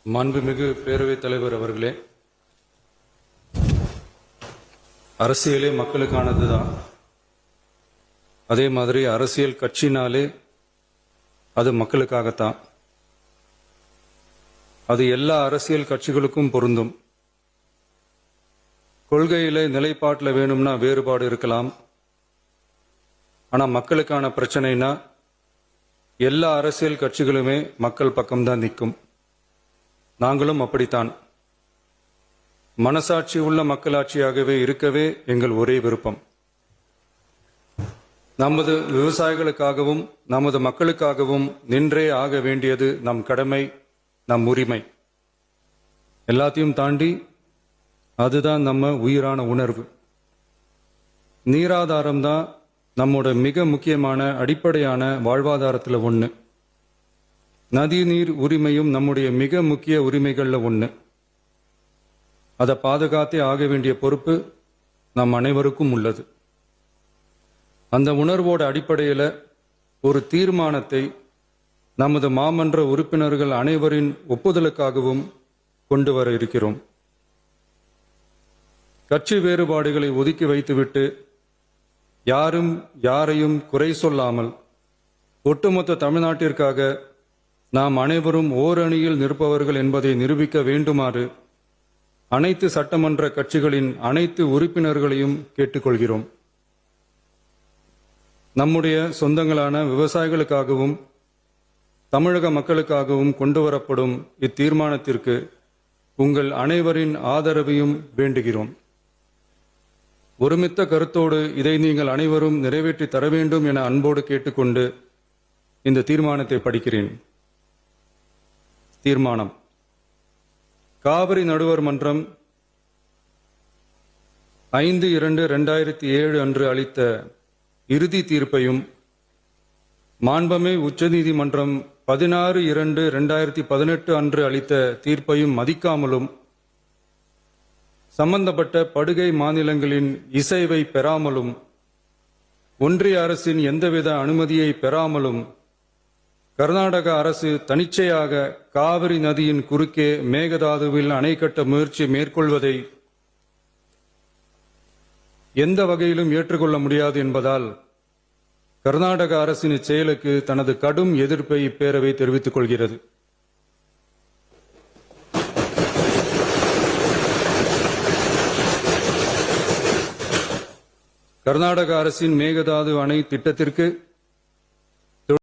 மாண்புமிகு பேரவைத் தலைவர் அவர்களே, அரசியலே மக்களுக்கானதுதான். அதே மாதிரி அரசியல் கட்சினாலே அது மக்களுக்காகத்தான். அது எல்லா அரசியல் கட்சிகளுக்கும் பொருந்தும். கொள்கையில நிலைப்பாட்டில் வேணும்னா வேறுபாடு இருக்கலாம். ஆனா மக்களுக்கான பிரச்சனைனா எல்லா அரசியல் கட்சிகளுமே மக்கள் பக்கம்தான் நிற்கும். நாங்களும் அப்படித்தான். மனசாட்சி உள்ள மக்களாட்சியாகவே இருக்கவே எங்கள் ஒரே விருப்பம். நமது விவசாயிகளுக்காகவும் நமது மக்களுக்காகவும் நின்றே ஆக வேண்டியது நம் கடமை, நம் உரிமை. எல்லாத்தையும் தாண்டி அதுதான் நம்ம உயிரான உணர்வு. நீராதாரம் தான் நம்மோட மிக முக்கியமான அடிப்படையான வாழ்வாதாரத்தில் ஒன்று. நதி நீர் உரிமையும் நம்முடைய மிக முக்கிய உரிமைகள்ல ஒன்று. அதை பாதுகாத்தே ஆக வேண்டிய பொறுப்பு நம் அனைவருக்கும் உள்ளது. அந்த உணர்வோட அடிப்படையில் ஒரு தீர்மானத்தை நமது மாமன்ற உறுப்பினர்கள் அனைவரின் ஒப்புதலுக்காகவும் கொண்டு வர இருக்கிறோம். கட்சி வேறுபாடுகளை ஒதுக்கி வைத்துவிட்டு யாரும் யாரையும் குறை சொல்லாமல் ஒட்டுமொத்த தமிழ்நாட்டிற்காக நாம் அனைவரும் ஓரணியில் நிற்பவர்கள் என்பதை நிரூபிக்க வேண்டுமாறு அனைத்து சட்டமன்ற கட்சிகளின் அனைத்து உறுப்பினர்களையும் கேட்டுக்கொள்கிறோம். நம்முடைய சொந்தங்களான விவசாயிகளுக்காகவும் தமிழக மக்களுக்காகவும் கொண்டுவரப்படும் இத்தீர்மானத்திற்கு உங்கள் அனைவரின் ஆதரவையும் வேண்டுகிறோம். ஒருமித்த கருத்தோடு இதை நீங்கள் அனைவரும் நிறைவேற்றி தர வேண்டும் என அன்போடு கேட்டுக்கொண்டு இந்த தீர்மானத்தை படிக்கிறேன். தீர்மானம்: காவிரி நடுவர் மன்றம் 5/2/2007 அன்று அளித்த இறுதி தீர்ப்பையும் மாண்புமிகு உச்சநீதிமன்றம் 16/2/2018 அன்று அளித்த தீர்ப்பையும் மதிக்காமலும் சம்பந்தப்பட்ட படுகை மாநிலங்களின் இசைவை பெறாமலும் ஒன்றிய அரசின் எந்தவித அனுமதியை பெறாமலும் கர்நாடக அரசு தனிச்சையாக காவிரி நதியின் குறுக்கே மேகதாதுவில் அணை கட்ட முயற்சி மேற்கொள்வதை எந்த வகையிலும் ஏற்றுக்கொள்ள முடியாது என்பதால் கர்நாடக அரசின் இச்செயலுக்கு தனது கடும் எதிர்ப்பை இப்பேரவை தெரிவித்துக் கொள்கிறது. கர்நாடக அரசின் மேகதாது அணை திட்டத்திற்கு